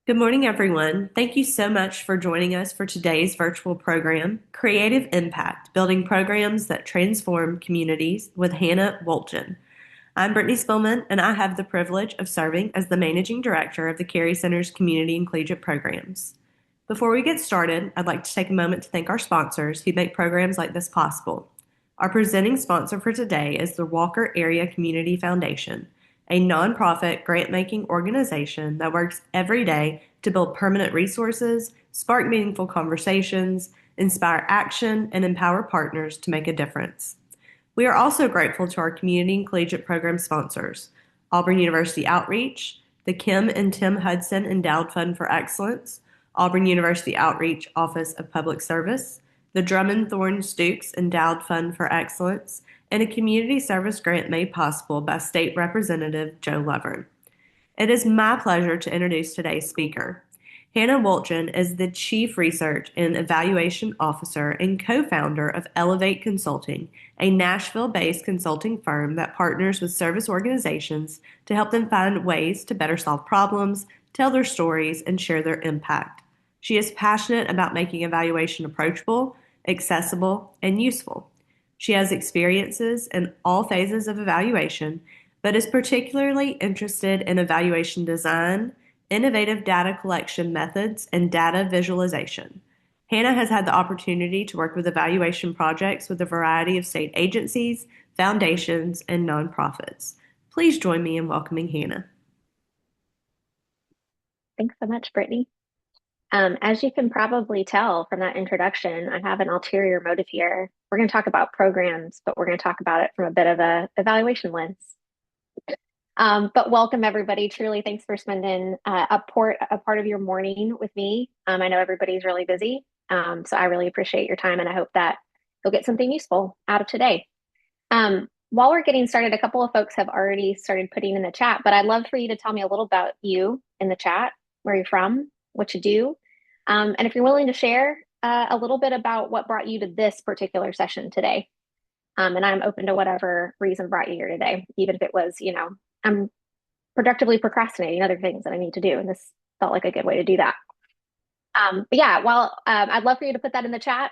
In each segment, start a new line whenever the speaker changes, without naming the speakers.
Good morning, everyone. Thank you so much for joining us for today's virtual program, Creative Impact, Building Programs that Transform Communities with Hannah Wohltjen. I'm Brittany Spillman, and I have the privilege of serving as the Managing Director of the Cary Center's Community and Collegiate Programs. Before we get started, I'd like to take a moment to thank our sponsors who make programs like this possible. Our presenting sponsor for today is the Walker Area Community Foundation, a nonprofit grant-making organization that works every day to build permanent resources, spark meaningful conversations, inspire action, and empower partners to make a difference. We are also grateful to our community and collegiate program sponsors, Auburn University Outreach, the Kim and Tim Hudson Endowed Fund for Excellence, Auburn University Outreach Office of Public Service, the Drummond Thorne Stooks Endowed Fund for Excellence, and a community service grant made possible by State Representative Joe Lovern. It is my pleasure to introduce today's speaker. Hannah Wohltjen is the Chief Research and Evaluation Officer and co-founder of Elevate Consulting, a Nashville-based consulting firm that partners with service organizations to help them find ways to better solve problems, tell their stories, and share their impact. She is passionate about making evaluation approachable, accessible, and useful. She has experiences in all phases of evaluation, but is particularly interested in evaluation design, innovative data collection methods, and data visualization. Hannah has had the opportunity to work with evaluation projects with a variety of state agencies, foundations, and nonprofits. Please join me in welcoming Hannah.
Thanks so much, Brittany. As you can probably tell from that introduction, I have an ulterior motive here. We're going to talk about programs, but we're going to talk about it from a bit of a evaluation lens. But welcome everybody. Truly, thanks for spending a part of your morning with me. I know everybody's really busy, so I really appreciate your time, and I hope that you'll get something useful out of today. While we're getting started, a couple of folks have already started putting in the chat, but I'd love for you to tell me a little about you in the chat, where you're from, what you do, and if you're willing to share a little bit about what brought you to this particular session today. And I'm open to whatever reason brought you here today, even if it was, I'm productively procrastinating other things that I need to do. And this felt like a good way to do that. But yeah, well, I'd love for you to put that in the chat.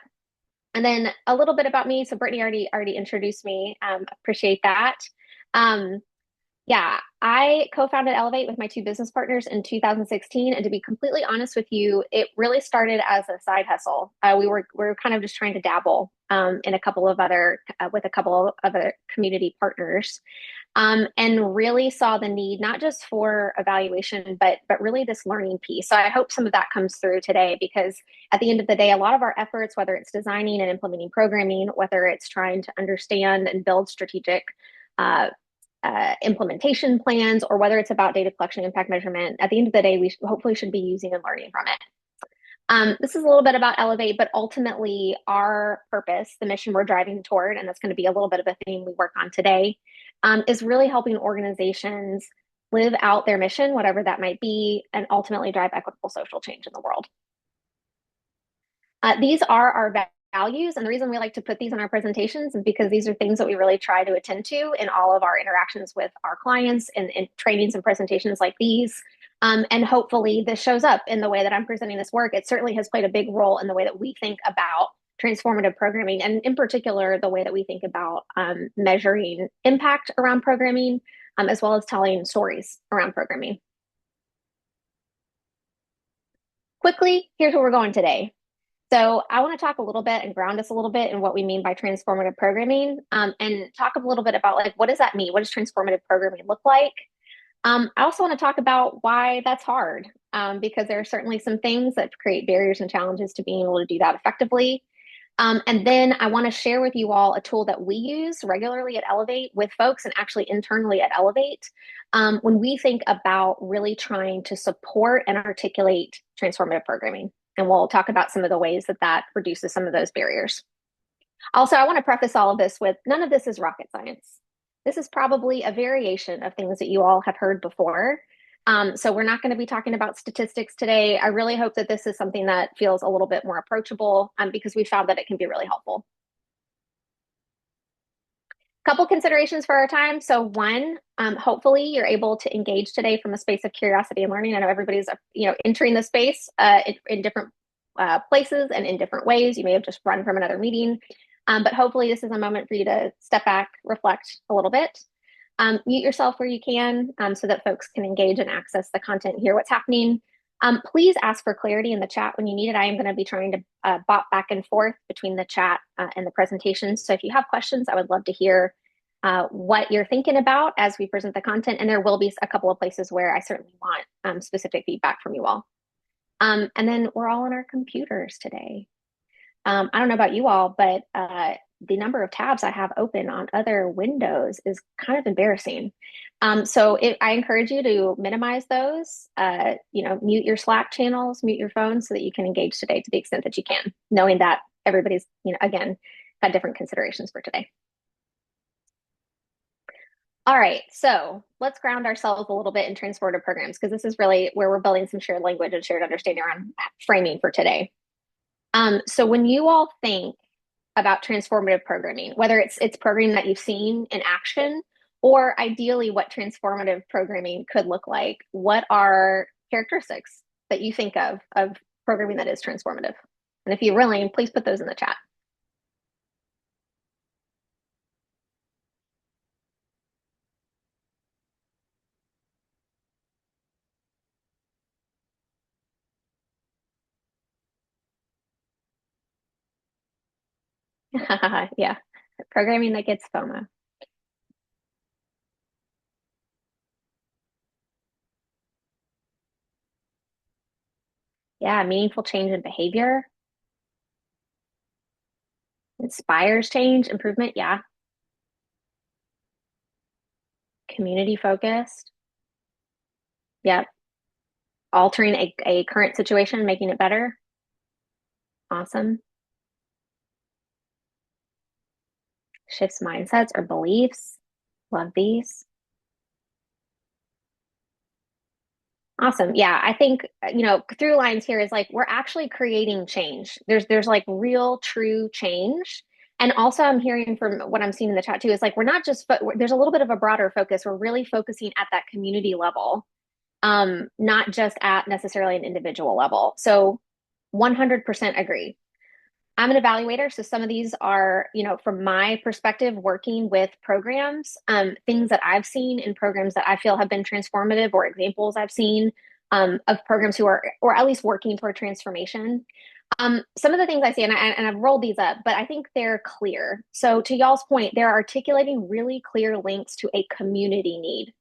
And then a little bit about me. So Brittany already introduced me. Appreciate that. Um, yeah, I co-founded Elevate with my two business partners in 2016, and to be completely honest with you, it really started as a side hustle. We were kind of just trying to dabble in a couple of other with a couple of other community partners, and really saw the need not just for evaluation, but really this learning piece. So I hope some of that comes through today, because at the end of the day, a lot of our efforts, whether it's designing and implementing programming, whether it's trying to understand and build strategic implementation plans, or whether it's about data collection, impact measurement, at the end of the day, we hopefully should be using and learning from it. This is a little bit about Elevate, but ultimately our purpose, the mission we're driving toward, and that's going to be a little bit of a theme we work on today, is really helping organizations live out their mission, whatever that might be, and ultimately drive equitable social change in the world. These are our values, and the reason we like to put these in our presentations is because these are things that we really try to attend to in all of our interactions with our clients and in trainings and presentations like these. And hopefully this shows up in the way that I'm presenting this work. It certainly has played a big role in the way that we think about transformative programming, and in particular, the way that we think about measuring impact around programming, as well as telling stories around programming. Quickly, here's where we're going today. So I want to talk a little bit and ground us a little bit in what we mean by transformative programming, and talk a little bit about, like, what does that mean? What does transformative programming look like? I also want to talk about why that's hard, because there are certainly some things that create barriers and challenges to being able to do that effectively. And then I want to share with you all a tool that we use regularly at Elevate with folks, and actually internally at Elevate, when we think about really trying to support and articulate transformative programming. And we'll talk about some of the ways that that reduces some of those barriers. Also, I want to preface all of this with, none of this is rocket science. This is probably a variation of things that you all have heard before. So we're not going to be talking about statistics today. I really hope that this is something that feels a little bit more approachable, because we found that it can be really helpful. Couple considerations for our time. So one, hopefully you're able to engage today from a space of curiosity and learning. I know everybody's entering the space in different places and in different ways. You may have just run from another meeting, but hopefully this is a moment for you to step back, reflect a little bit, mute yourself where you can, so that folks can engage and access the content, hear what's happening. Please ask for clarity in the chat when you need it. I am going to be trying to bop back and forth between the chat and the presentation. So if you have questions, I would love to hear what you're thinking about as we present the content. And there will be a couple of places where I certainly want specific feedback from you all. And then we're all on our computers today. I don't know about you all, but the number of tabs I have open on other windows is kind of embarrassing. So I encourage you to minimize those, mute your Slack channels, mute your phone so that you can engage today to the extent that you can, knowing that everybody's, again, got different considerations for today. All right, so let's ground ourselves a little bit in transformative programs because this is really where we're building some shared language and shared understanding around framing for today. So when you all think about transformative programming, whether it's programming that you've seen in action, or ideally what transformative programming could look like, what are characteristics that you think of programming that is transformative? And if you're willing, please put those in the chat. Yeah, programming that gets FOMO. Yeah, meaningful change in behavior, inspires change, improvement. Yeah, community focused. Yep, altering a current situation, making it better. Awesome. Shifts mindsets or beliefs. Love these. Awesome. Yeah, I think through lines here is like we're actually creating change. There's like real true change. And also I'm hearing from what I'm seeing in the chat too is like we're not just there's a little bit of a broader focus. We're really focusing at that community level, not just at necessarily an individual level. So 100% agree. I'm an evaluator, so some of these are, from my perspective, working with programs, things that I've seen in programs that I feel have been transformative, or examples I've seen of programs who are, or at least working toward transformation. Some of the things I see, and I've rolled these up, but I think they're clear. So to y'all's point, they're articulating really clear links to a community need.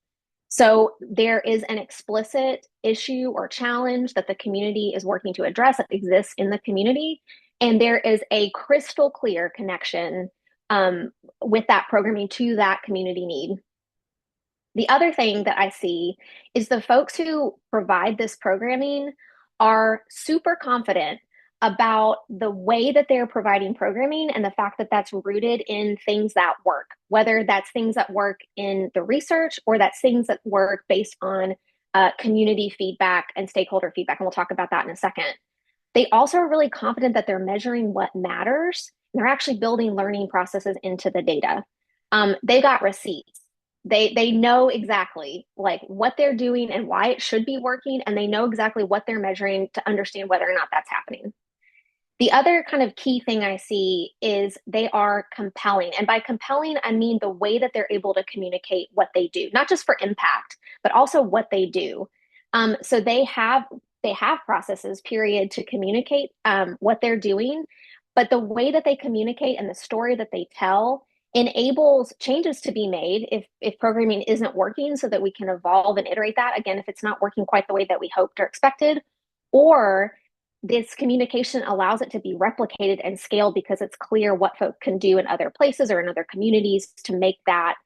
So there is an explicit issue or challenge that the community is working to address that exists in the community. And there is a crystal clear connection with that programming to that community need. The other thing that I see is the folks who provide this programming are super confident about the way that they're providing programming and the fact that that's rooted in things that work, whether that's things that work in the research or that's things that work based on community feedback and stakeholder feedback. And we'll talk about that in a second. They also are really confident that they're measuring what matters. They're actually building learning processes into the data. They got receipts. They know exactly like what they're doing and why it should be working, and they know exactly what they're measuring to understand whether or not that's happening. The other kind of key thing I see is they are compelling. And by compelling, I mean the way that they're able to communicate what they do, not just for impact, but also what they do. So they have processes, period, to communicate what they're doing. But the way that they communicate and the story that they tell enables changes to be made if programming isn't working so that we can evolve and iterate that. Again, if it's not working quite the way that we hoped or expected, or this communication allows it to be replicated and scaled because it's clear what folk can do in other places or in other communities to make that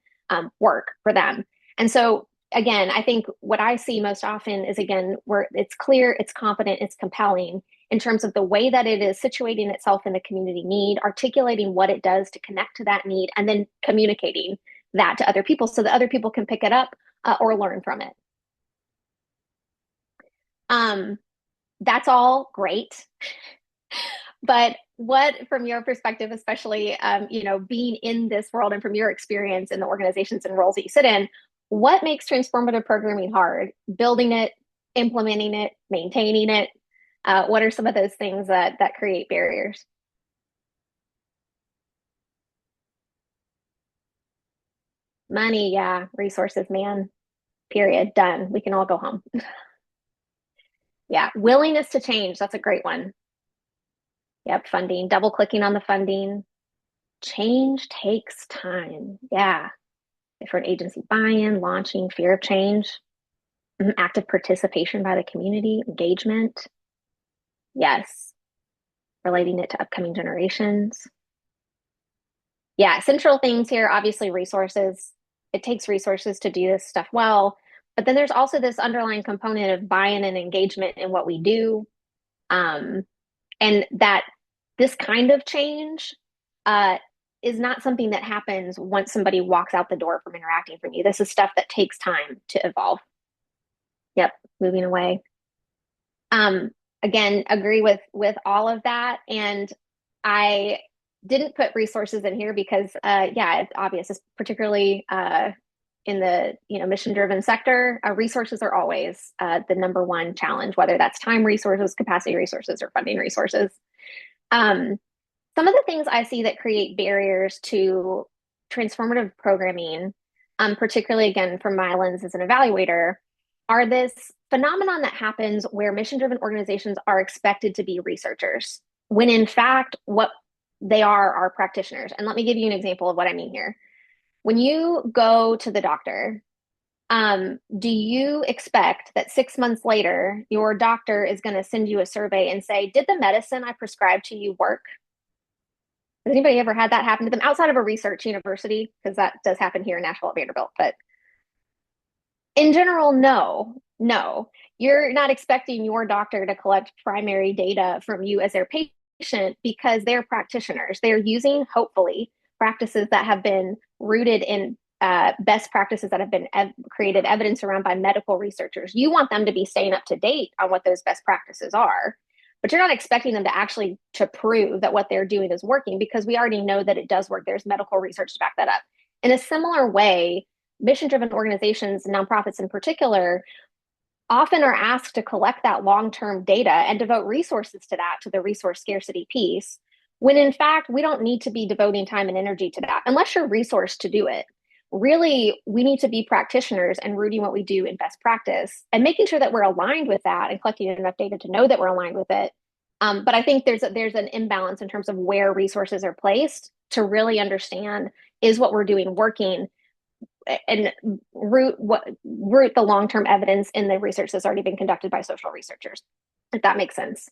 work for them. And so, again, I think what I see most often is, again, where it's clear, it's confident, it's compelling in terms of the way that it is situating itself in the community need, articulating what it does to connect to that need, and then communicating that to other people so that other people can pick it up or learn from it. That's all great. But what, from your perspective, especially, being in this world and from your experience in the organizations and roles that you sit in, what makes transformative programming hard? Building it, implementing it, maintaining it. What are some of those things that create barriers? Money, yeah, resources, man. Period. Done. We can all go home. Yeah, willingness to change. That's a great one. Yep, funding. Double clicking on the funding. Change takes time. Yeah, different agency buy-in, launching, fear of change, active participation by the community, engagement. Yes, relating it to upcoming generations. Yeah, central things here, obviously resources. It takes resources to do this stuff well. But then there's also this underlying component of buy-in and engagement in what we do. Um, and that this kind of change uh, is not something that happens once somebody walks out the door from interacting from you. This is stuff that takes time to evolve. Yep, moving away. Um, Again, agree with all of that. And I didn't put resources in here because, yeah, it's obvious, it's particularly in the mission driven sector. Resources are always the number one challenge, whether that's time resources, capacity resources, or funding resources. Um, some of the things I see that create barriers to transformative programming, particularly again from my lens as an evaluator, are this phenomenon that happens where mission driven organizations are expected to be researchers, when in fact, what they are practitioners. And let me give you an example of what I mean here. When you go to the doctor, do you expect that 6 months later, your doctor is going to send you a survey and say, did the medicine I prescribed to you work? Has anybody ever had that happen to them outside of a research university? Because that does happen here in Nashville at Vanderbilt. But in general, no, no. You're not expecting your doctor to collect primary data from you as their patient because they're practitioners. They're using, hopefully, practices that have been rooted in best practices that have been created evidence around by medical researchers. You want them to be staying up to date on what those best practices are, but you're not expecting them to actually to prove that what they're doing is working because we already know that it does work. There's medical research to back that up. In a similar way, mission driven organizations, nonprofits in particular, often are asked to collect that long term data and devote resources to that, to the resource scarcity piece, when in fact, we don't need to be devoting time and energy to that unless you're resourced to do it. Really, we need to be practitioners and rooting what we do in best practice and making sure that we're aligned with that and collecting enough data to know that we're aligned with it. But I think there's an imbalance in terms of where resources are placed to really understand, is what we're doing working, and root the long-term evidence in the research that's already been conducted by social researchers, if that makes sense.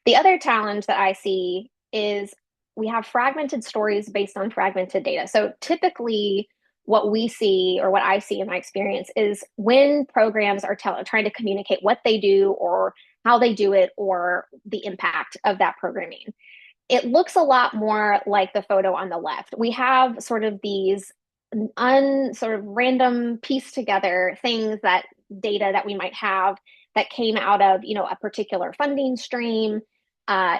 The other challenge that I see is we have fragmented stories based on fragmented data. So typically what we see, or what I see in my experience, is when programs are trying to communicate what they do or how they do it or the impact of that programming, it looks a lot more like the photo on the left. We have sort of these sort of random piece together things, that data that we might have that came out of a particular funding stream, uh,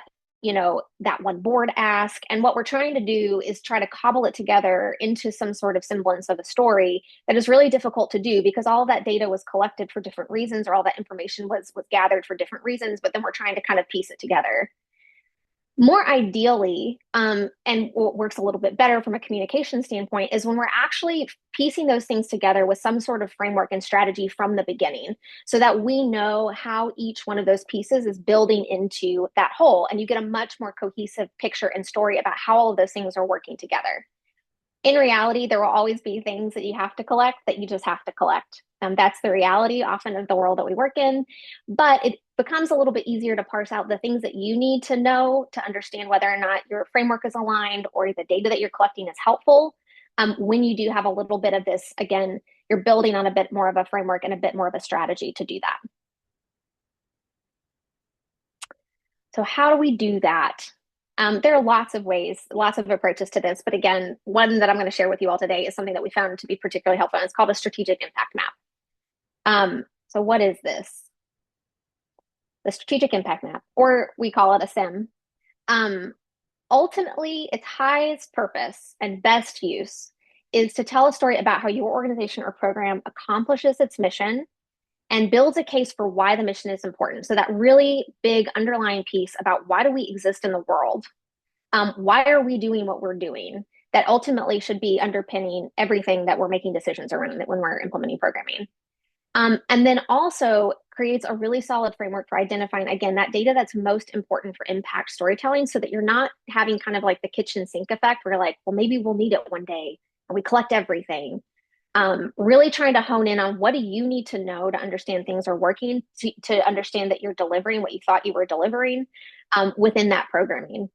that one board ask. And what we're trying to do is try to cobble it together into some sort of semblance of a story that is really difficult to do because all that data was collected for different reasons, or all that information was gathered for different reasons, but then we're trying to kind of piece it together. More ideally, and what works a little bit better from a communication standpoint, is when we're actually piecing those things together with some sort of framework and strategy from the beginning, so that we know how each one of those pieces is building into that whole, and you get a much more cohesive picture and story about how all of those things are working together. In reality, there will always be things that you have to collect that you just have to collect. That's the reality often of the world that we work in. But it becomes a little bit easier to parse out the things that you need to know to understand whether or not your framework is aligned or the data that you're collecting is helpful. When you do have a little bit of this, again, you're building on a bit more of a framework and a bit more of a strategy to do that. So, how do we do that? There are lots of ways, lots of approaches to this, but again, one that I'm going to share with you all today is something that we found to be particularly helpful, and it's called a strategic impact map. So what is this? the strategic impact map, or we call it a SIM. Um, Ultimately, its highest purpose and best use is to tell a story about how your organization or program accomplishes its mission and builds a case for why the mission is important. So that really big underlying piece about why do we exist in the world? Why are we doing what we're doing? That ultimately should be underpinning everything that we're making decisions around it when we're implementing programming. And then also creates a really solid framework for identifying, again, that data that's most important for impact storytelling so that you're not having kind of like the kitchen sink effect where you're like, well, maybe we'll need it one day and we collect everything. Really trying to hone in on what do you need to know to understand things are working, to understand that you're delivering what you thought you were delivering within that programming.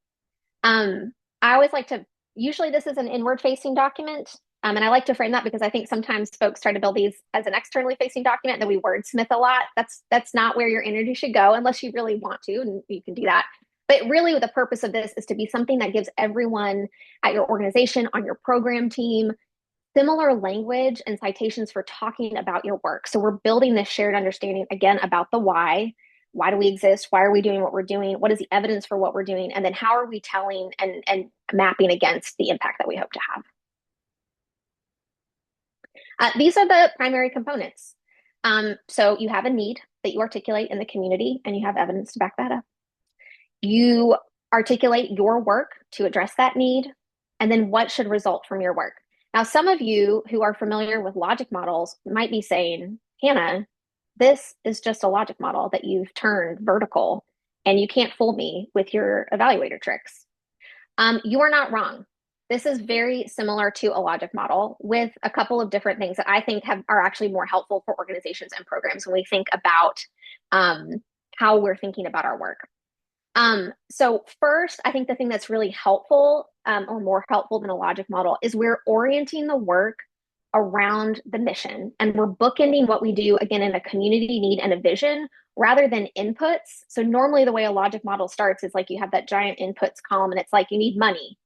I always like to, usually this is an inward facing document. And I like to frame that because I think sometimes folks try to build these as an externally facing document that we wordsmith a lot. That's not where your energy should go unless you really want to, and you can do that. But really, the purpose of this is to be something that gives everyone at your organization, on your program team, similar language and citations for talking about your work. So we're building this shared understanding again about the why. Why do we exist? Why are we doing what we're doing? What is the evidence for what we're doing? And then how are we telling and mapping against the impact that we hope to have? These are the primary components. So you have a need that you articulate in the community and you have evidence to back that up. You articulate your work to address that need, and then what should result from your work. Now, some of you who are familiar with logic models might be saying, Hannah, this is just a logic model that you've turned vertical, and you can't fool me with your evaluator tricks. You are not wrong. This is very similar to a logic model with a couple of different things that I think are actually more helpful for organizations and programs when we think about how we're thinking about our work. So first, I think the thing that's really helpful or more helpful than a logic model is we're orienting the work around the mission and we're bookending what we do again in a community need and a vision rather than inputs. So normally the way a logic model starts is like you have that giant inputs column and it's like you need money.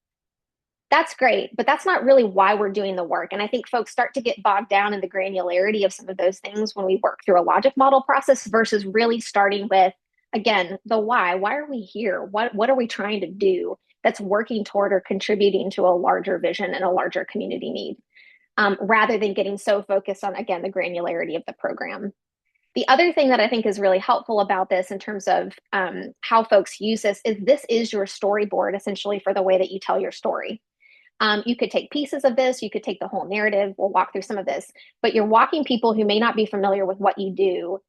That's great, but that's not really why we're doing the work. And I think folks start to get bogged down in the granularity of some of those things when we work through a logic model process versus really starting with, again, the why. Why are we here? What are we trying to do that's working toward or contributing to a larger vision and a larger community need, rather than getting so focused on, again, the granularity of the program. The other thing that I think is really helpful about this in terms of how folks use this is your storyboard essentially for the way that you tell your story. You could take pieces of this, you could take the whole narrative. We'll walk through some of this, but you're walking people who may not be familiar with what you do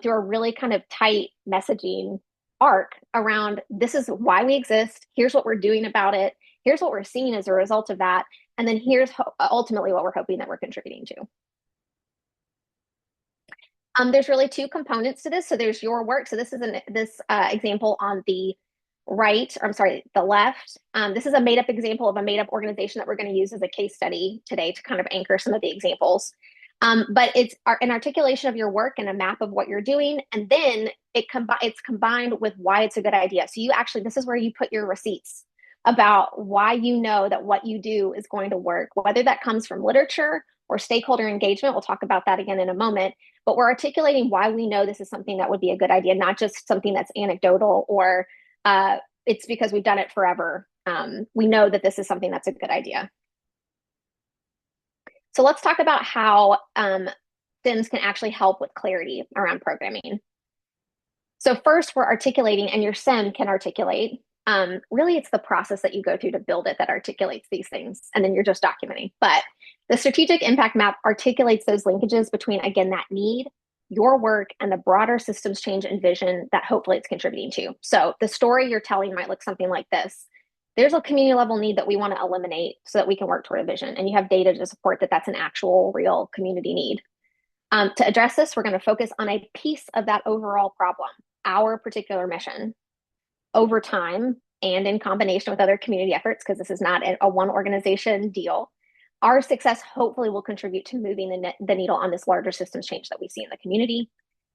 through a really kind of tight messaging arc around this is why we exist. Here's what we're doing about it. Here's what we're seeing as a result of that. And then here's ultimately what we're hoping that we're contributing to. There's really two components to this. So there's your work. So this is this example on the right, or I'm sorry, the left. This is a made up example of a made up organization that we're going to use as a case study today to kind of anchor some of the examples. But it's an articulation of your work and a map of what you're doing. And then it's combined with why it's a good idea. So you actually, this is where you put your receipts about why you know that what you do is going to work, whether that comes from literature or stakeholder engagement. We'll talk about that again in a moment. But we're articulating why we know this is something that would be a good idea, not just something that's anecdotal or it's because we've done it forever. We know that this is something that's a good idea. So let's talk about how SIMs can actually help with clarity around programming. So first, we're articulating, and your SIM can articulate. Really, it's the process that you go through to build it that articulates these things, and then you're just documenting. But the strategic impact map articulates those linkages between, again, that need, your work, and the broader systems change and vision that hopefully it's contributing to. So the story you're telling might look something like this. There's a community level need that we want to eliminate so that we can work toward a vision. And you have data to support that that's an actual real community need. To address this, we're going to focus on a piece of that overall problem, our particular mission. Over time and in combination with other community efforts, because this is not a one organization deal, our success hopefully will contribute to moving the needle on this larger systems change that we see in the community,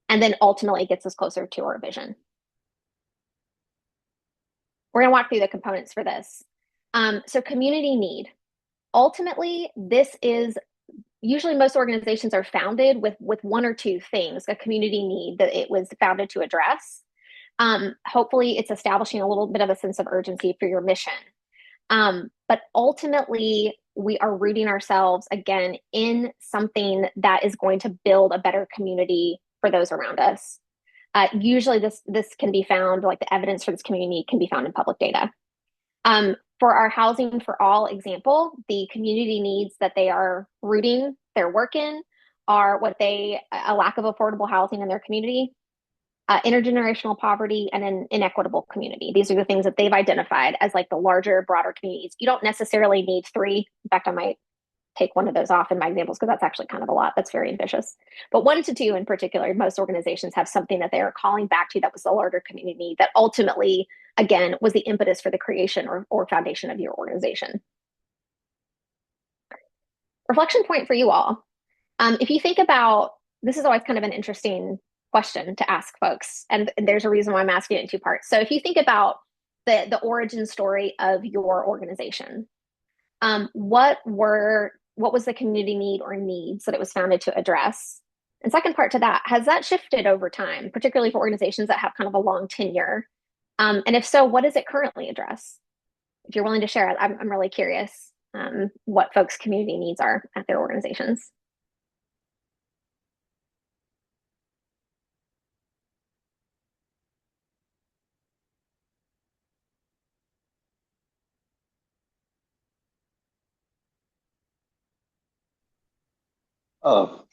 and then ultimately gets us closer to our vision. We're going to walk through the components for this. So community need. Ultimately, this is usually most organizations are founded with one or two things, a community need that it was founded to address. Hopefully, it's establishing a little bit of a sense of urgency for your mission. But ultimately, we are rooting ourselves again in something that is going to build a better community for those around us. Usually, this can be found, like the evidence for this community can be found in public data. For our Housing for All example, the community needs that they are rooting their work in are a lack of affordable housing in their community, intergenerational poverty, and an inequitable community. These are the things that they've identified as like the larger, broader communities. You don't necessarily need three. In fact, I might take one of those off in my examples because that's actually kind of a lot. That's very ambitious. But one to two in particular, most organizations have something that they are calling back to that was the larger community that ultimately, again, was the impetus for the creation or foundation of your organization. Reflection point for you all. If you think about, this is always kind of an interesting question to ask folks, and there's a reason why I'm asking it in two parts. So if you think about the origin story of your organization, what was the community need or needs that it was founded to address? And second part to that, has that shifted over time, particularly for organizations that have kind of a long tenure? And if so, what does it currently address? If you're willing to share, I'm really curious what folks' community needs are at their organizations.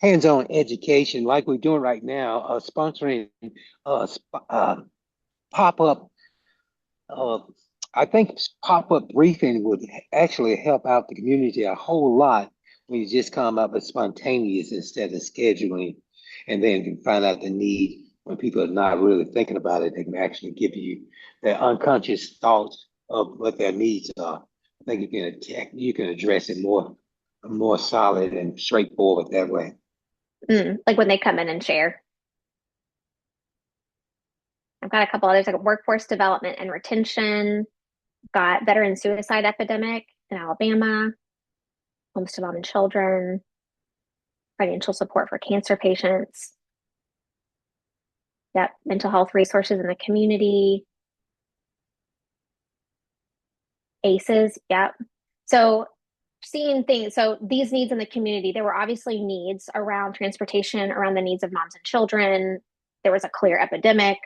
Hands-on education like we're doing right now, sponsoring pop-up. Uh, I think pop-up briefing would actually help out the community a whole lot when you just come up with spontaneous instead of scheduling, and then you can find out the need when people are not really thinking about it. They can actually give you their unconscious thoughts of what their needs are. I think you can address it more solid and straightforward that way.
Like when they come in and share. I've got a couple others like workforce development and retention, got veteran suicide epidemic in Alabama, homes to mom and children, financial support for cancer patients. Yep, mental health resources in the community, ACEs. Yep. So seeing things, so these needs in the community, there were obviously needs around transportation, around the needs of moms and children. There was a clear epidemic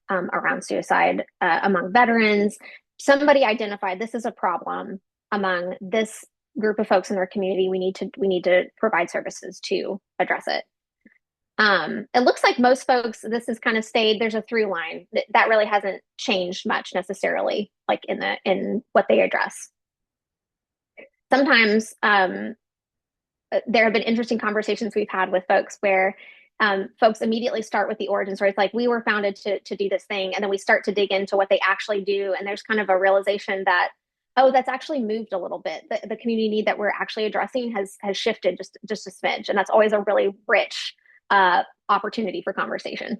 around suicide among veterans. Somebody identified this is a problem among this group of folks in their community. We need to provide services to address it. It looks like most folks, this has kind of stayed. There's a through line that really hasn't changed much necessarily, like in what they address. Sometimes there have been interesting conversations we've had with folks where folks immediately start with the origin story. It's like we were founded to do this thing, and then we start to dig into what they actually do, and there's kind of a realization that oh, that's actually moved a little bit. The community need that we're actually addressing has shifted just a smidge, and that's always a really rich opportunity for conversation.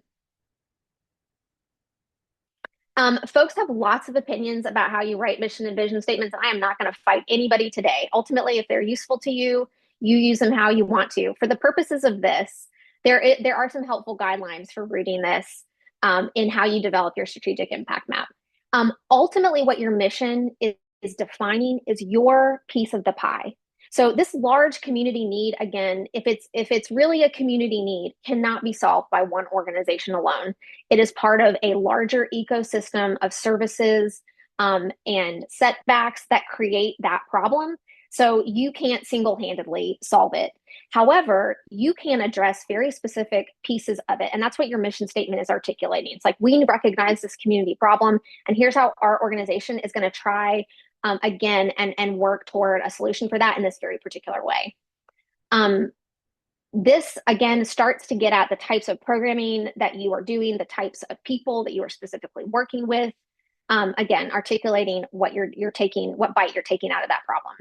Folks have lots of opinions about how you write mission and vision statements, and I am not going to fight anybody today. Ultimately, if they're useful to you, you use them how you want to. For the purposes of this, there are some helpful guidelines for reading this in how you develop your strategic impact map. Ultimately, what your mission is defining is your piece of the pie. So this large community need, again, if it's really a community need, cannot be solved by one organization alone. It is part of a larger ecosystem of services and setbacks that create that problem. So you can't single-handedly solve it. However, you can address very specific pieces of it. And that's what your mission statement is articulating. It's like, we recognize this community problem, and here's how our organization is going to try again and work toward a solution for that in this very particular way. This again starts to get at the types of programming that you are doing, the types of people that you are specifically working with. Again, articulating what what bite you're taking out of that problem.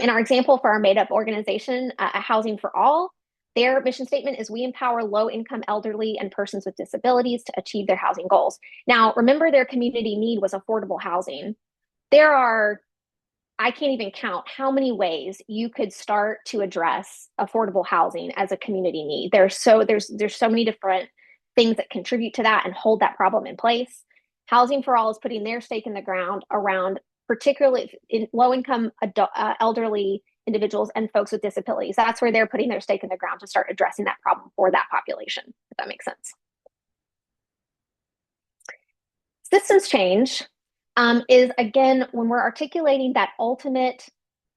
In our example for our made-up organization, Housing for All, their mission statement is we empower low-income elderly and persons with disabilities to achieve their housing goals. Now, remember, their community need was affordable housing. I can't even count how many ways you could start to address affordable housing as a community need. There's so many different things that contribute to that and hold that problem in place. Housing for All is putting their stake in the ground around particularly in low-income elderly individuals and folks with disabilities. That's where they're putting their stake in the ground to start addressing that problem for that population, if that makes sense. Systems change is, again, when we're articulating that ultimate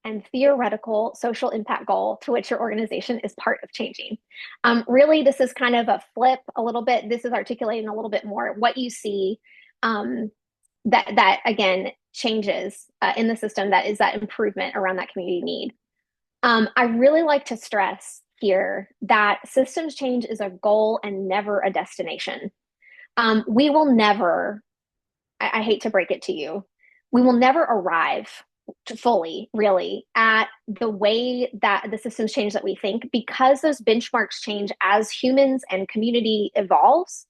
and theoretical social impact goal to which your organization is part of changing. Really, this is kind of a flip a little bit. This is articulating a little bit more what you see that again changes in the system, that is that improvement around that community need. I really like to stress here that systems change is a goal and never a destination. We will never, I hate to break it to you, we will never arrive fully, really, at the way that the systems change that we think, because those benchmarks change as humans and community evolves.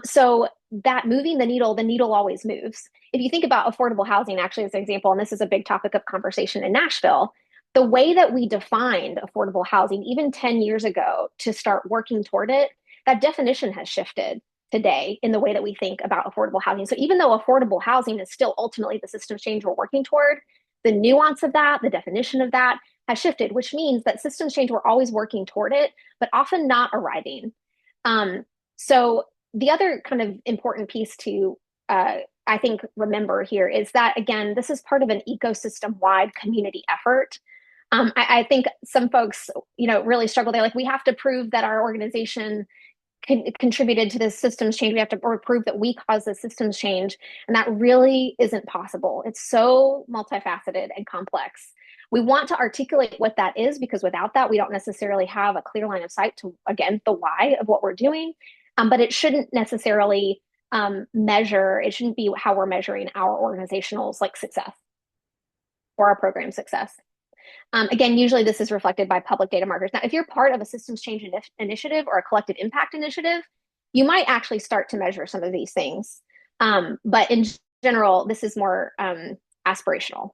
So that moving the needle always moves. If you think about affordable housing, actually, as an example, and this is a big topic of conversation in Nashville, the way that we defined affordable housing, even 10 years ago, to start working toward it, that definition has shifted today in the way that we think about affordable housing. So even though affordable housing is still ultimately the systems change we're working toward, the nuance of that, the definition of that has shifted, which means that systems change, we're always working toward it, but often not arriving. So the other kind of important piece to, I think, remember here is that, again, this is part of an ecosystem-wide community effort. I think some folks, really struggle. They're like, we have to prove that our organization contributed to this systems change. We have to prove that we caused the systems change. And that really isn't possible. It's so multifaceted and complex. We want to articulate what that is, because without that, we don't necessarily have a clear line of sight to, again, the why of what we're doing. But it shouldn't necessarily measure, it shouldn't be how we're measuring our organizational's success or our program success. Again, usually this is reflected by public data markers. Now, if you're part of a systems change initiative or a collective impact initiative, you might actually start to measure some of these things. But in general, this is more aspirational.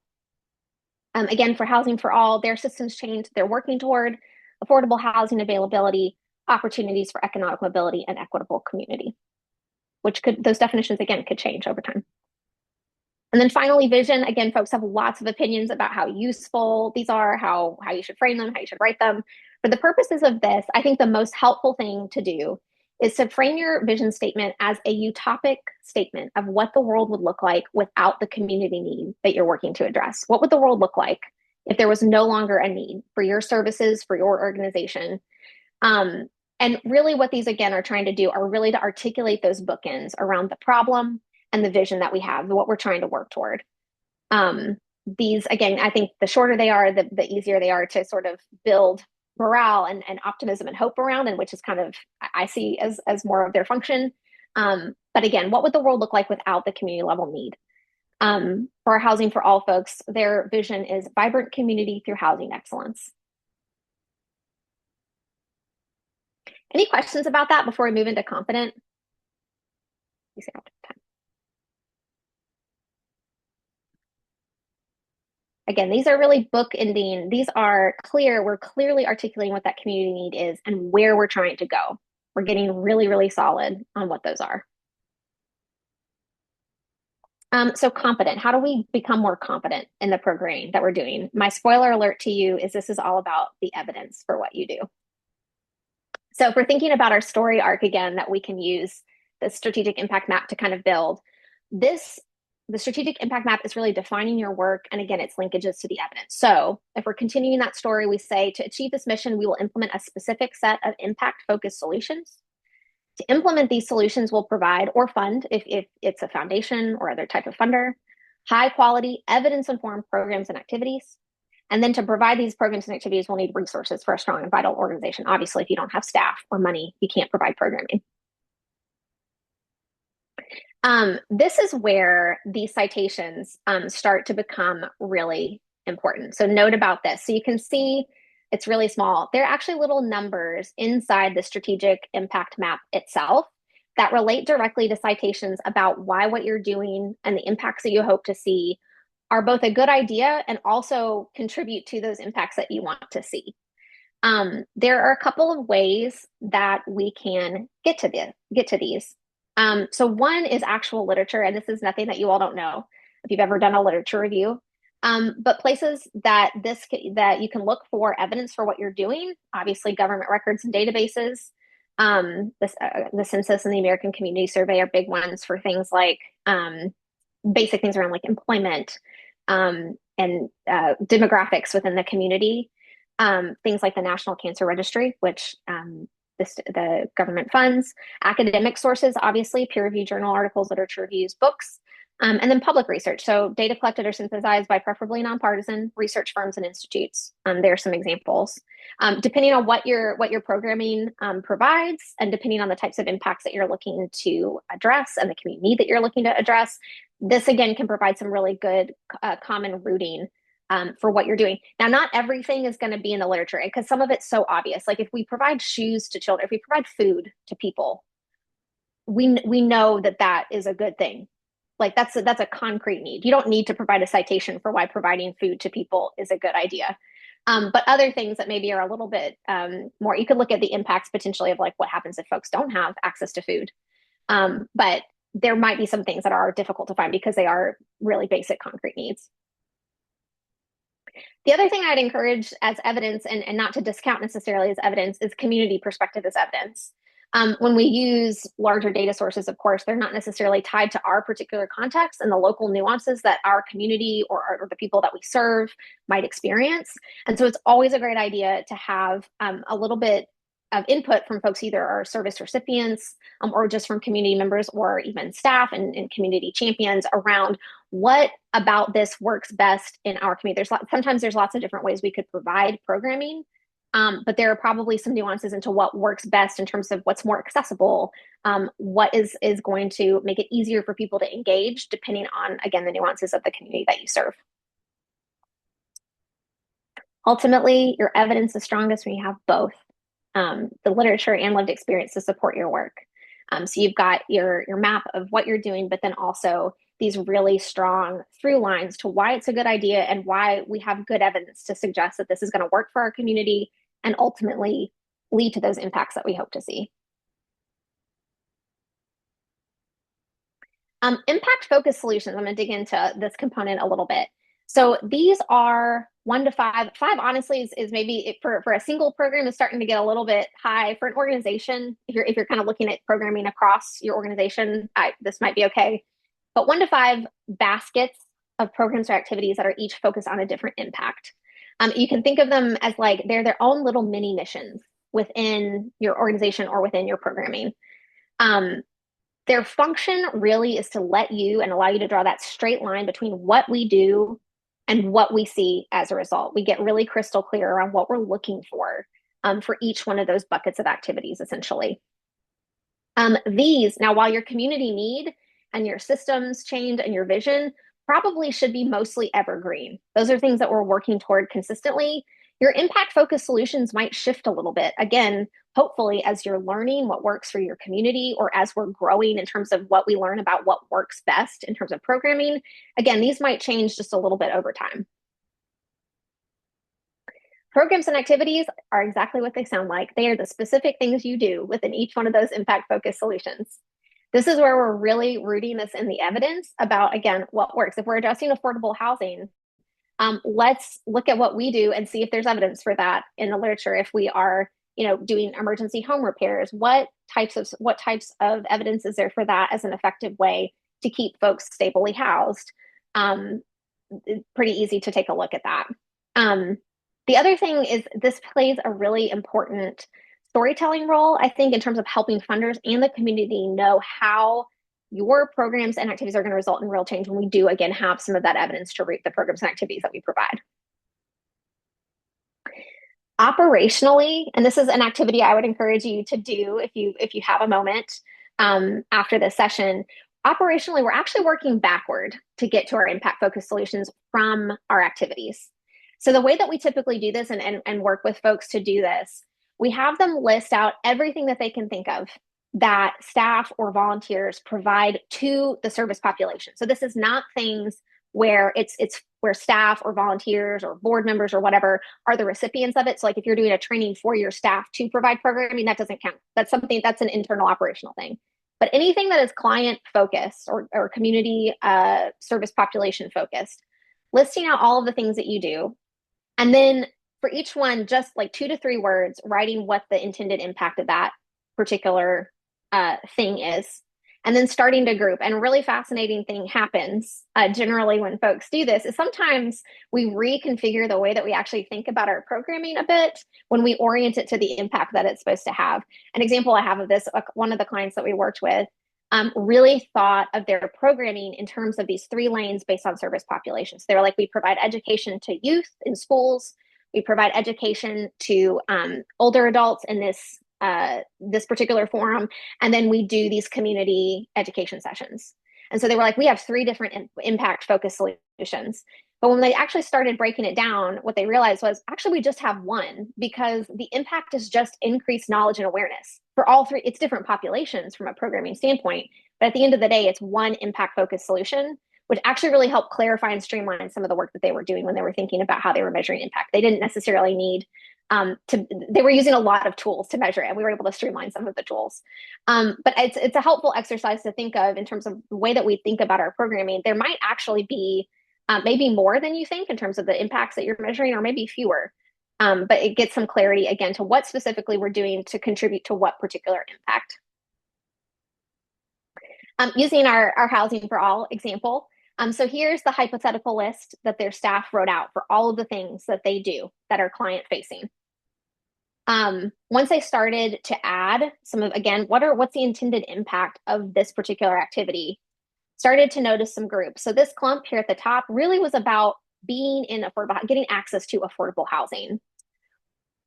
Again, for Housing for All, their systems change. They're working toward affordable housing availability, opportunities for economic mobility, and equitable community, which those definitions, again, could change over time. And then finally, vision. Again, folks have lots of opinions about how useful these are, how you should frame them, how you should write them. For the purposes of this, I think the most helpful thing to do is to frame your vision statement as a utopic statement of what the world would look like without the community need that you're working to address. What would the world look like if there was no longer a need for your services, for your organization? And really what these, again, are trying to do are really to articulate those bookends around the problem and the vision that we have, what we're trying to work toward. These, again, I think the shorter they are, the easier they are to sort of build morale and optimism and hope around, and which is kind of, I see as more of their function. But again, what would the world look like without the community level need? For Housing for All folks, their vision is vibrant community through housing excellence. Any questions about that before we move into confident? Again, these are really bookending. These are clear. We're clearly articulating what that community need is and where we're trying to go. We're getting really, really solid on what those are. So confident. How do we become more confident in the programming that we're doing? My spoiler alert to you is this is all about the evidence for what you do. So if we're thinking about our story arc again, that we can use the strategic impact map to kind of build this. The strategic impact map is really defining your work, and again, its linkages to the evidence. So if we're continuing that story, we say to achieve this mission, we will implement a specific set of impact-focused solutions. To implement these solutions, we'll provide or fund, if it's a foundation or other type of funder, high-quality, evidence-informed programs and activities. And then to provide these programs and activities, we'll need resources for a strong and vital organization. Obviously, if you don't have staff or money, you can't provide programming. This is where these citations start to become really important. So note about this. So you can see it's really small. They're actually little numbers inside the strategic impact map itself that relate directly to citations about why what you're doing and the impacts that you hope to see are both a good idea and also contribute to those impacts that you want to see. There are a couple of ways that we can get to these. So one is actual literature, and this is nothing that you all don't know if you've ever done a literature review. But places that that you can look for evidence for what you're doing, obviously government records and databases. The census and the American Community Survey are big ones for things like basic things around like employment and demographics within the community. Things like the National Cancer Registry, which the government funds, academic sources, obviously, peer-reviewed journal articles, literature reviews, books, and then public research. So data collected or synthesized by preferably nonpartisan research firms and institutes. There are some examples. Depending on what your programming provides, and depending on the types of impacts that you're looking to address and the community need that you're looking to address, this again can provide some really good common rooting for what you're doing. Now, not everything is going to be in the literature because some of it's so obvious. Like if we provide shoes to children, if we provide food to people, we know that that is a good thing. Like that's a concrete need. You don't need to provide a citation for why providing food to people is a good idea. But other things that maybe are a little bit more, you could look at the impacts potentially of like what happens if folks don't have access to food. But there might be some things that are difficult to find because they are really basic concrete needs. The other thing I'd encourage as evidence, and not to discount necessarily as evidence, is community perspective as evidence. When we use larger data sources, of course, they're not necessarily tied to our particular context and the local nuances that our community or the people that we serve might experience. And so it's always a great idea to have a little bit of input from folks, either our service recipients or just from community members or even staff and community champions around what about this works best in our community. Sometimes there's lots of different ways we could provide programming, but there are probably some nuances into what works best in terms of what's more accessible, what is going to make it easier for people to engage, depending on, again, the nuances of the community that you serve. Ultimately, your evidence is strongest when you have both the literature and lived experience to support your work. So you've got your map of what you're doing, but then also these really strong through lines to why it's a good idea and why we have good evidence to suggest that this is going to work for our community and ultimately lead to those impacts that we hope to see. Impact-focused solutions. I'm going to dig into this component a little bit. So these are 1 to 5. 5, honestly, is maybe for a single program is starting to get a little bit high. For an organization, if you're kind of looking at programming across your organization, this might be okay. But 1 to 5 baskets of programs or activities that are each focused on a different impact. You can think of them as like they're their own little mini missions within your organization or within your programming. Their function really is to let you and allow you to draw that straight line between what we do and what we see as a result. We get really crystal clear around what we're looking for each one of those buckets of activities, essentially. These, now, while your community need and your systems change and your vision probably should be mostly evergreen. Those are things that we're working toward consistently. Your impact-focused solutions might shift a little bit. Again, hopefully, as you're learning what works for your community or as we're growing in terms of what we learn about what works best in terms of programming, again, these might change just a little bit over time. Programs and activities are exactly what they sound like. They are the specific things you do within each one of those impact-focused solutions. This is where we're really rooting this in the evidence about, again, what works. If we're addressing affordable housing, let's look at what we do and see if there's evidence for that in the literature. If we are, doing emergency home repairs, what types of evidence is there for that as an effective way to keep folks stably housed? Pretty easy to take a look at that. The other thing is this plays a really important storytelling role, I think, in terms of helping funders and the community know how your programs and activities are going to result in real change when we do, again, have some of that evidence to root the programs and activities that we provide. Operationally, and this is an activity I would encourage you to do if you have a moment after this session, operationally, we're actually working backward to get to our impact-focused solutions from our activities. So the way that we typically do this and work with folks to do this, we have them list out everything that they can think of that staff or volunteers provide to the service population. So this is not things where it's where staff or volunteers or board members or whatever are the recipients of it. So like if you're doing a training for your staff to provide programming, that doesn't count. That's an internal operational thing. But anything that is client focused or community service population focused, listing out all of the things that you do. And then for each one, just like 2 to 3 words, writing what the intended impact of that particular thing is. And then starting to group. And a really fascinating thing happens generally when folks do this is sometimes we reconfigure the way that we actually think about our programming a bit when we orient it to the impact that it's supposed to have. An example I have of this, one of the clients that we worked with really thought of their programming in terms of these 3 lanes based on service populations. They were like, we provide education to youth in schools, we provide education to older adults in this particular forum, and then we do these community education sessions. And so they were like, we have 3 different impact focused solutions. But when they actually started breaking it down, what they realized was actually we just have one, because the impact is just increased knowledge and awareness for all 3. It's different populations from a programming standpoint, but at the end of the day, it's one impact focused solution, which actually really helped clarify and streamline some of the work that they were doing when they were thinking about how they were measuring impact. They didn't necessarily need they were using a lot of tools to measure it, and we were able to streamline some of the tools. But it's a helpful exercise to think of in terms of the way that we think about our programming. There might actually be maybe more than you think in terms of the impacts that you're measuring, or maybe fewer. But it gets some clarity again to what specifically we're doing to contribute to what particular impact. Using our Housing for All example. So here's the hypothetical list that their staff wrote out for all of the things that they do that are client facing. Once I started to add some of, again, what's the intended impact of this particular activity, started to notice some groups. So this clump here at the top really was about being in affordable, getting access to affordable housing.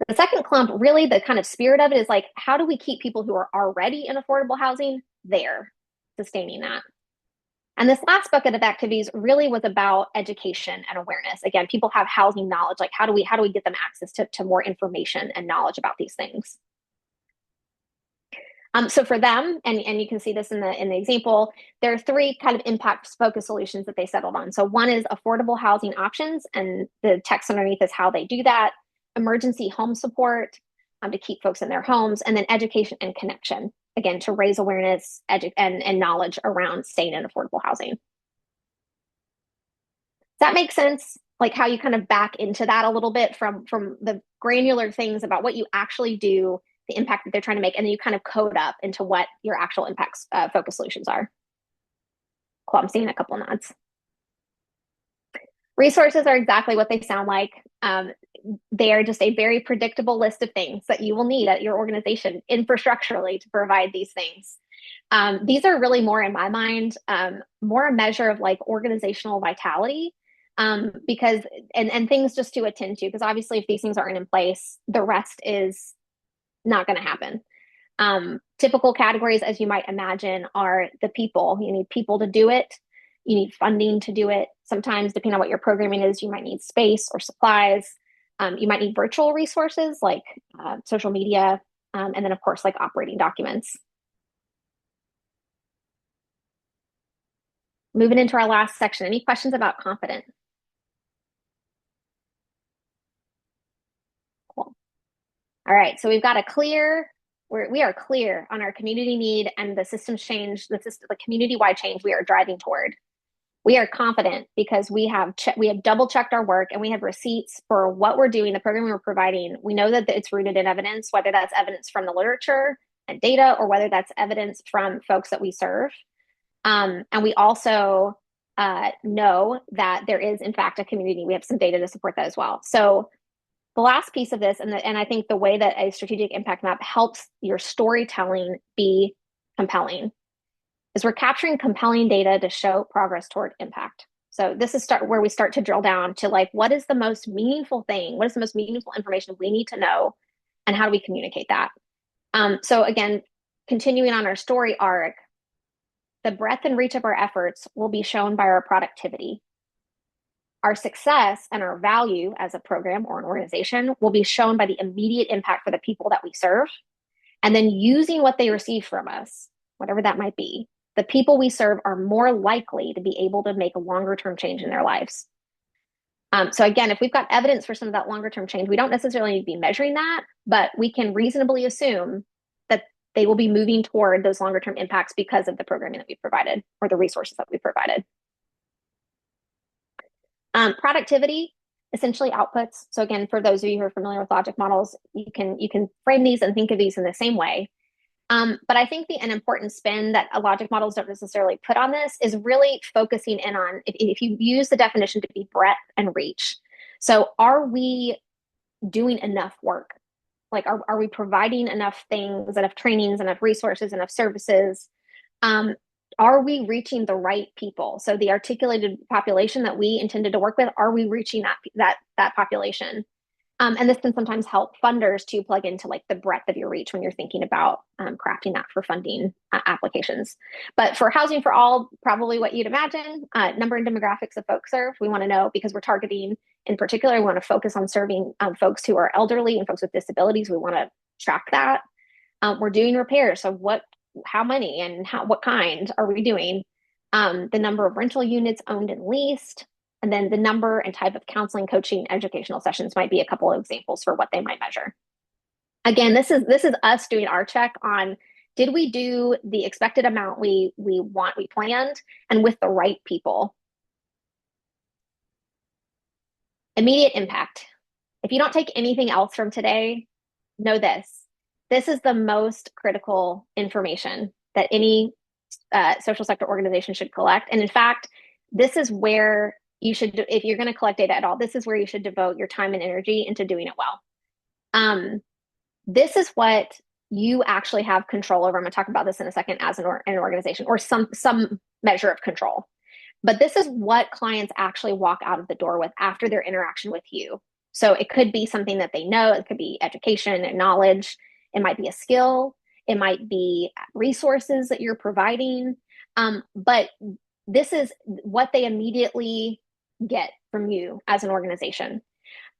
The second clump, really the kind of spirit of it is like, how do we keep people who are already in affordable housing there, sustaining that? And this last bucket of activities really was about education and awareness. Again, people have housing knowledge. Like how do we get them access to more information and knowledge about these things? So for them, and you can see this in the example, there are 3 kind of impact focused solutions that they settled on. So one is affordable housing options, and the text underneath is how they do that. Emergency home support to keep folks in their homes, and then education and connection, again, to raise awareness and knowledge around staying in affordable housing. Does that make sense? Like how you kind of back into that a little bit from the granular things about what you actually do, the impact that they're trying to make, and then you kind of code up into what your actual impacts focus solutions are. Cool, I'm seeing a couple nods. Resources are exactly what they sound like. They are just a very predictable list of things that you will need at your organization infrastructurally to provide these things. These are really more, in my mind, more a measure of like organizational vitality, because and things just to attend to, because obviously if these things aren't in place, the rest is not going to happen. Typical categories, as you might imagine, are the people. You need people to do it. You need funding to do it. Sometimes, depending on what your programming is, you might need space or supplies. You might need virtual resources like social media, and then, of course, like operating documents. Moving into our last section. Any questions about confident? Cool. All right, so we've got we are clear on our community need and the systems change, the community-wide change we are driving toward. We are confident because we have double checked our work, and we have receipts for what we're doing, the program we're providing. We know that it's rooted in evidence, whether that's evidence from the literature and data, or whether that's evidence from folks that we serve. And we also know that there is, in fact, a community. We have some data to support that as well. So the last piece of this, and I think the way that a strategic impact map helps your storytelling be compelling, is we're capturing compelling data to show progress toward impact. So this is where we start to drill down to like, what is the most meaningful thing? What is the most meaningful information we need to know? And how do we communicate that? So again, continuing on our story arc, the breadth and reach of our efforts will be shown by our productivity. Our success and our value as a program or an organization will be shown by the immediate impact for the people that we serve. And then using what they receive from us, whatever that might be, the people we serve are more likely to be able to make a longer term change in their lives. So again, if we've got evidence for some of that longer term change, we don't necessarily need to be measuring that, but we can reasonably assume that they will be moving toward those longer term impacts because of the programming that we provided or the resources that we provided. Productivity, essentially outputs. So again, for those of you who are familiar with logic models, you can frame these and think of these in the same way. But I think an important spin that logic models don't necessarily put on this is really focusing in on, if you use the definition to be breadth and reach. So are we doing enough work? Like, are we providing enough things, enough trainings, enough resources, enough services? Are we reaching the right people? So the articulated population that we intended to work with, are we reaching that population? And this can sometimes help funders to plug into like the breadth of your reach when you're thinking about crafting that for funding applications. But for Housing for All, probably what you'd imagine, number and demographics of folks served. We want to know, because we're targeting in particular, we want to focus on serving folks who are elderly and folks with disabilities. We want to track that. We're doing repairs. So how many and what kind are we doing? The number of rental units owned and leased. And then the number and type of counseling, coaching, educational sessions might be a couple of examples for what they might measure. Again, this is us doing our check on, did we do the expected amount we planned, and with the right people? Immediate impact. If you don't take anything else from today, know this. This is the most critical information that any social sector organization should collect. And in fact, this is where you should, if you're going to collect data at all, this is where you should devote your time and energy into doing it well. This is what you actually have control over. I'm going to talk about this in a second as an organization, or some measure of control. But this is what clients actually walk out of the door with after their interaction with you. So it could be something that they know. It could be education and knowledge. It might be a skill. It might be resources that you're providing. But this is what they immediately get from you as an organization.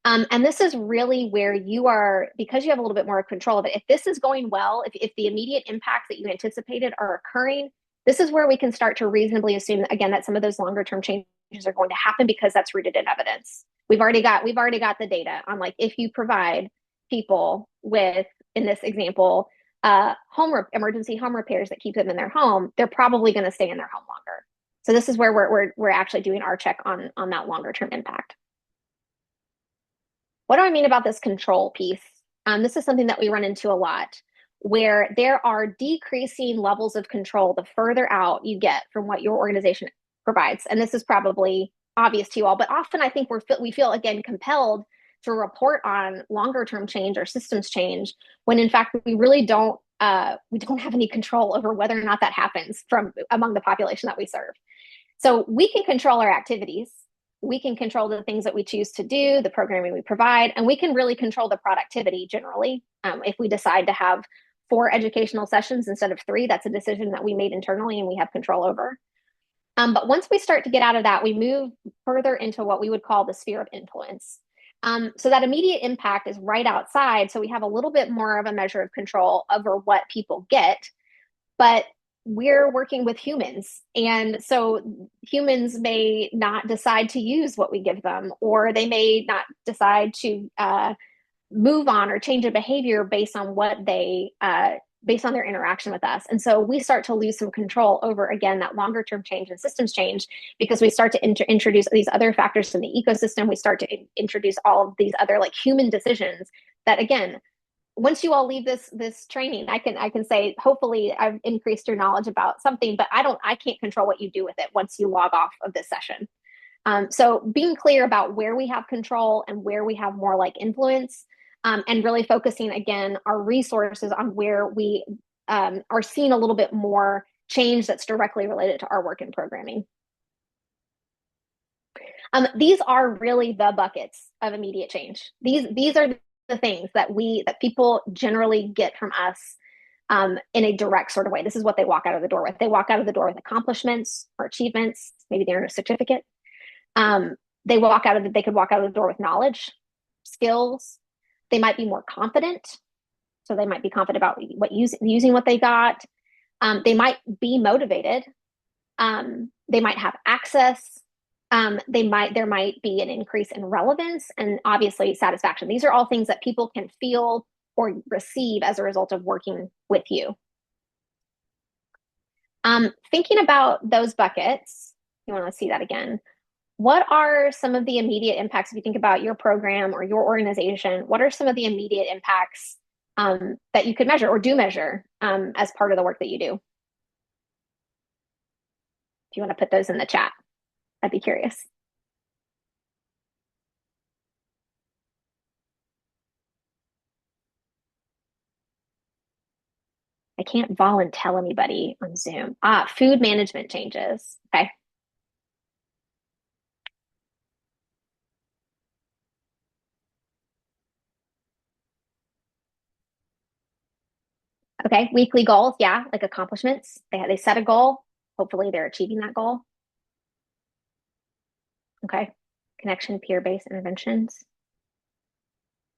And this is really where you are, because you have a little bit more control of it. If this is going well, if the immediate impacts that you anticipated are occurring, this is where we can start to reasonably assume, again, that some of those longer term changes are going to happen because that's rooted in evidence. We've already got the data on, like, if you provide people with, in this example, emergency home repairs that keep them in their home, they're probably going to stay in their home longer. So this is where we're actually doing our check on that longer term impact. What do I mean about this control piece? This is something that we run into a lot, where there are decreasing levels of control the further out you get from what your organization provides. And this is probably obvious to you all, but often I think we feel again compelled to report on longer term change or systems change, when in fact we really don't have any control over whether or not that happens from among the population that we serve. So we can control our activities. We can control the things that we choose to do, the programming we provide, and we can really control the productivity generally. If we decide to have 4 educational sessions instead of 3, that's a decision that we made internally and we have control over. But once we start to get out of that, we move further into what we would call the sphere of influence. So that immediate impact is right outside. So we have a little bit more of a measure of control over what people get, but we're working with humans. And so humans may not decide to use what we give them, or they may not decide to move on or change a behavior based on based on their interaction with us. And so we start to lose some control over, again, that longer term change and systems change, because we start to introduce these other factors in the ecosystem. We start to introduce all of these other like human decisions that, again, once you all leave this training, I can say, hopefully I've increased your knowledge about something, but I can't control what you do with it once you log off of this session. So being clear about where we have control and where we have more like influence, and really focusing again our resources on where we are seeing a little bit more change that's directly related to our work in programming. These are really the buckets of immediate change. These are the things that people generally get from us in a direct sort of way. This is what they walk out of the door with. They walk out of the door with accomplishments or achievements. Maybe they're in a certificate. They could walk out of the door with knowledge, skills. They might be more confident. So they might be confident about using what they got. They might be motivated. They might have access. There might be an increase in relevance and obviously satisfaction. These are all things that people can feel or receive as a result of working with you. Thinking about those buckets, you want to see that again. What are some of the immediate impacts if you think about your program or your organization? What are some of the immediate impacts that you could measure or do measure as part of the work that you do? If you want to put those in the chat, I'd be curious. I can't volunteer anybody on Zoom. Food management changes. Okay. Okay. Weekly goals. Yeah. Like accomplishments. They set a goal. Hopefully they're achieving that goal. Okay. Connection, peer-based interventions.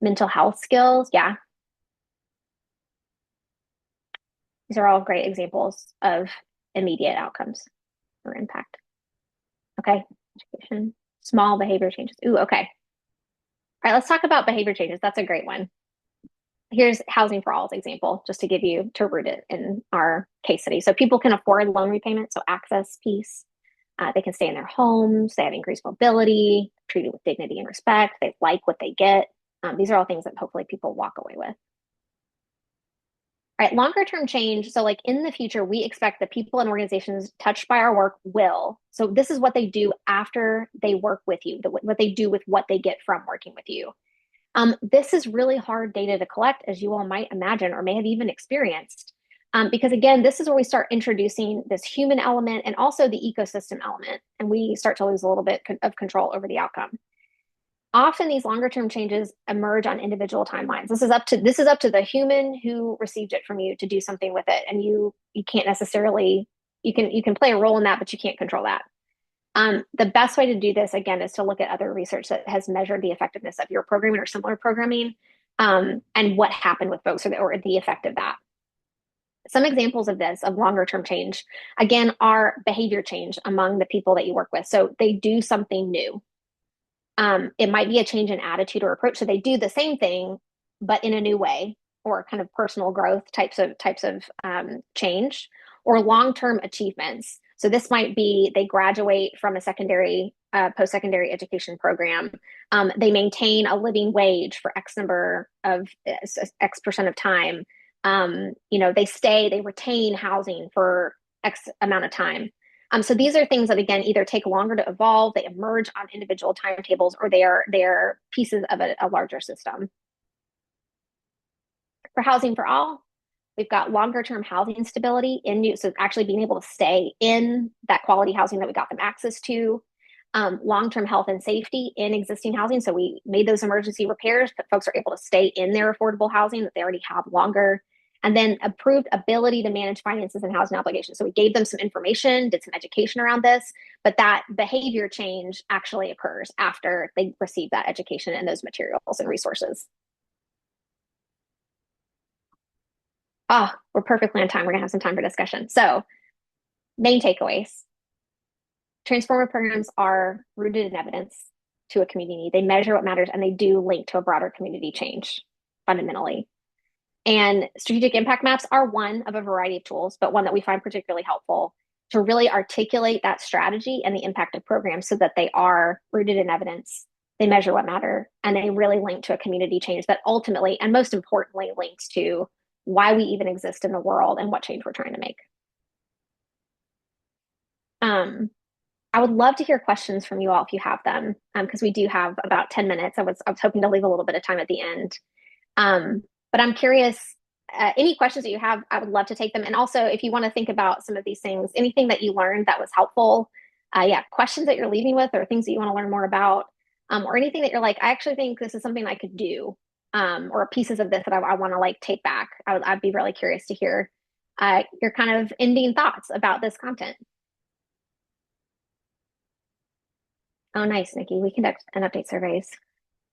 Mental health skills. Yeah. These are all great examples of immediate outcomes or impact. Okay. Education. Small behavior changes. Ooh, okay. All right, let's talk about behavior changes. That's a great one. Here's housing for all's example, just to give you to root it in our case study. So people can afford loan repayment, so access piece. They can stay in their homes. They have increased mobility, treated with dignity and respect. They like what they get. These are all things that hopefully people walk away with. All right, longer term change. So, like in the future, we expect the people and organizations touched by our work will. So, this is what they do after they work with you, what they do with what they get from working with you. This is really hard data to collect, as you all might imagine or may have even experienced. Because again, this is where we start introducing this human element and also the ecosystem element, and we start to lose a little bit of control over the outcome. Often these longer term changes emerge on individual timelines. This is up to the human who received it from you to do something with it, and you can't necessarily you can play a role in that, but you can't control that. The best way to do this, again, is to look at other research that has measured the effectiveness of your programming or similar programming, and what happened with folks or the effect of that. Some examples of this, of longer term change, again, are behavior change among the people that you work with. So they do something new. It might be a change in attitude or approach. So they do the same thing, but in a new way, or kind of personal growth types of change, or long-term achievements. So this might be they graduate from a secondary, post-secondary education program. They maintain a living wage for X number of X percent of time. They retain housing for X amount of time. So these are things that, again, either take longer to evolve, they emerge on individual timetables, or they're pieces of a larger system. For housing for all, we've got longer term housing stability so actually being able to stay in that quality housing that we got them access to. Long-term health and safety in existing housing. So we made those emergency repairs, but folks are able to stay in their affordable housing that they already have longer. And then approved ability to manage finances and housing obligations. So we gave them some information, did some education around this, but that behavior change actually occurs after they receive that education and those materials and resources. We're perfectly on time. We're gonna have some time for discussion. So main takeaways. Transformative programs are rooted in evidence to a community. They measure what matters and they do link to a broader community change fundamentally. And strategic impact maps are one of a variety of tools, but one that we find particularly helpful to really articulate that strategy and the impact of programs so that they are rooted in evidence. They measure what matter and they really link to a community change that ultimately and most importantly links to why we even exist in the world and what change we're trying to make. I would love to hear questions from you all if you have them, because we do have about 10 minutes. I was hoping to leave a little bit of time at the end. But I'm curious, any questions that you have, I would love to take them. And also, if you want to think about some of these things, anything that you learned that was helpful, questions that you're leaving with or things that you want to learn more about, or anything that you're like, I actually think this is something I could do, or pieces of this that I want to like take back. I'd be really curious to hear your kind of ending thoughts about this content. Oh, nice, Nikki. We conduct and update surveys.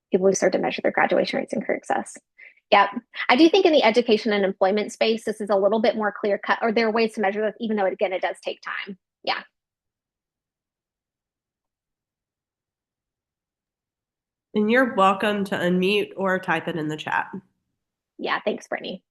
People who serve to measure their graduation rates and career success. Yeah, I do think in the education and employment space, this is a little bit more clear cut, or there are ways to measure this, even though, again, it does take time. Yeah.
And you're welcome to unmute or type it in the chat.
Yeah, thanks, Brittany.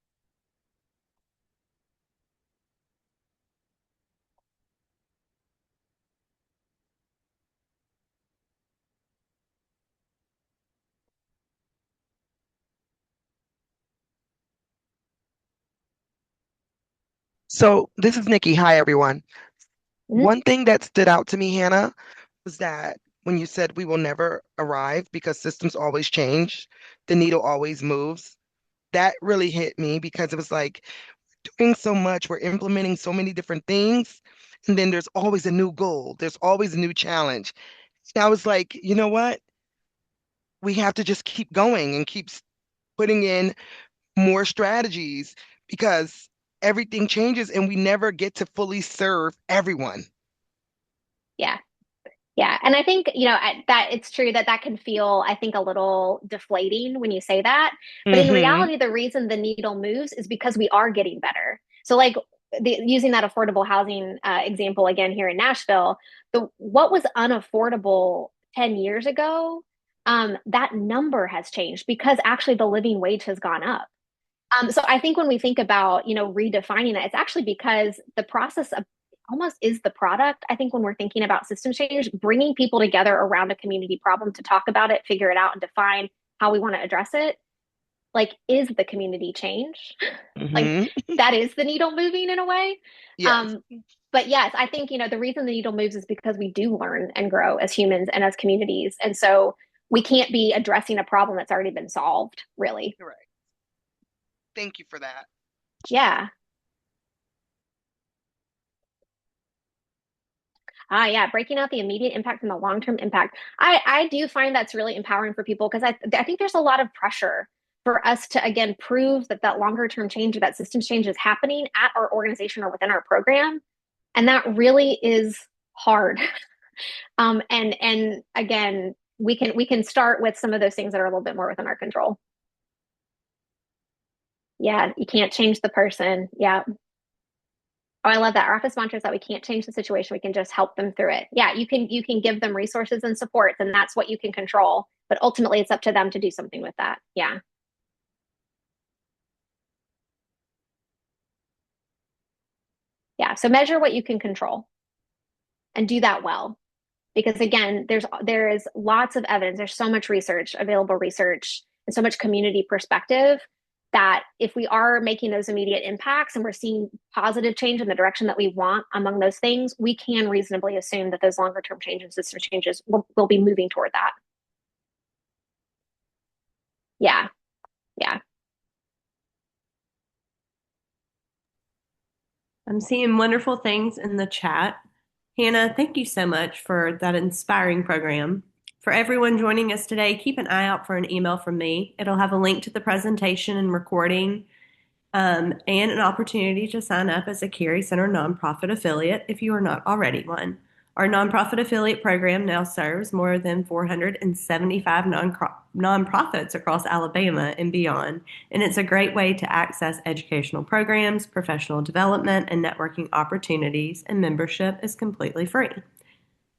So this is Nikki. Hi, everyone.
Mhm.
One thing that stood out to me, Hannah, was that when you said we will never arrive because systems always change, the needle always moves. That really hit me because it was like doing so much, we're implementing so many different things, and then there's always a new goal, there's always a new challenge. And I was like, you know what? We have to just keep going and keep putting in more strategies because everything changes and we never get to fully serve everyone.
Yeah. Yeah. And I think, that it's true that that can feel, I think, a little deflating when you say that. But in
Hmm.
reality, the reason the needle moves is because we are getting better. So, like, using that affordable housing example again here in Nashville, what was unaffordable 10 years ago, that number has changed because actually the living wage has gone up. So I think when we think about, redefining that, it's actually because the process of almost is the product. I think when we're thinking about system change, bringing people together around a community problem to talk about it, figure it out, and define how we want to address it, like, is the community change. Like,
Hmm.
that is the needle moving in a way.
Yes.
Um, but yes, I think, the reason the needle moves is because we do learn and grow as humans and as communities. And so we can't be addressing a problem that's already been solved, really.
Correct. Thank you for that.
Yeah. Yeah, breaking out the immediate impact and the long-term impact. I do find that's really empowering for people because I think there's a lot of pressure for us to again prove that that longer-term change or that systems change is happening at our organization or within our program, and that really is hard. And again, we can start with some of those things that are a little bit more within our control. Yeah, you can't change the person. Yeah. Oh, I love that. Our office mantra is that we can't change the situation. We can just help them through it. Yeah, you can give them resources and supports, and that's what you can control. But ultimately, it's up to them to do something with that. Yeah. Yeah. So measure what you can control and do that well. Because again, there is lots of evidence. There's so much research, available research, and so much community perspective that if we are making those immediate impacts and we're seeing positive change in the direction that we want among those things, we can reasonably assume that those longer term changes, system changes will be moving toward that. Yeah. Yeah.
I'm seeing wonderful things in the chat. Hannah, thank you so much for that inspiring program. For everyone joining us today, keep an eye out for an email from me. It'll have a link to the presentation and recording, and an opportunity to sign up as a Carey Center nonprofit affiliate if you are not already one. Our nonprofit affiliate program now serves more than 475 nonprofits across Alabama and beyond, and it's a great way to access educational programs, professional development, and networking opportunities, and membership is completely free.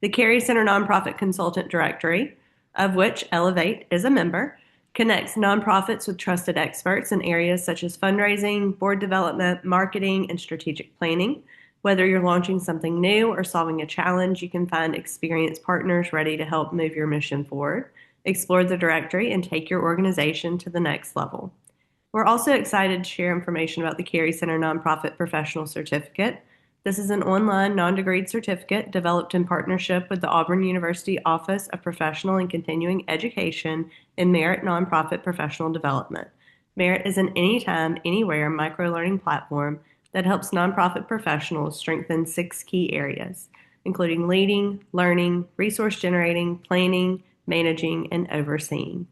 The Carey Center Nonprofit Consultant Directory, of which Elevate is a member, connects nonprofits with trusted experts in areas such as fundraising, board development, marketing, and strategic planning. Whether you're launching something new or solving a challenge, you can find experienced partners ready to help move your mission forward. Explore the directory and take your organization to the next level. We're also excited to share information about the Carey Center Nonprofit Professional Certificate. This is an online non-degreed certificate developed in partnership with the Auburn University Office of Professional and Continuing Education and Merit Nonprofit Professional Development. Merit is an anytime, anywhere micro-learning platform that helps nonprofit professionals strengthen 6 key areas, including leading, learning, resource generating, planning, managing, and overseeing.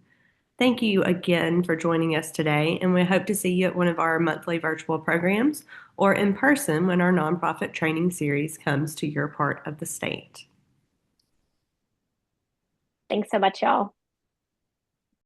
Thank you again for joining us today, and we hope to see you at one of our monthly virtual programs or in person when our nonprofit training series comes to your part of the state.
Thanks so much, y'all.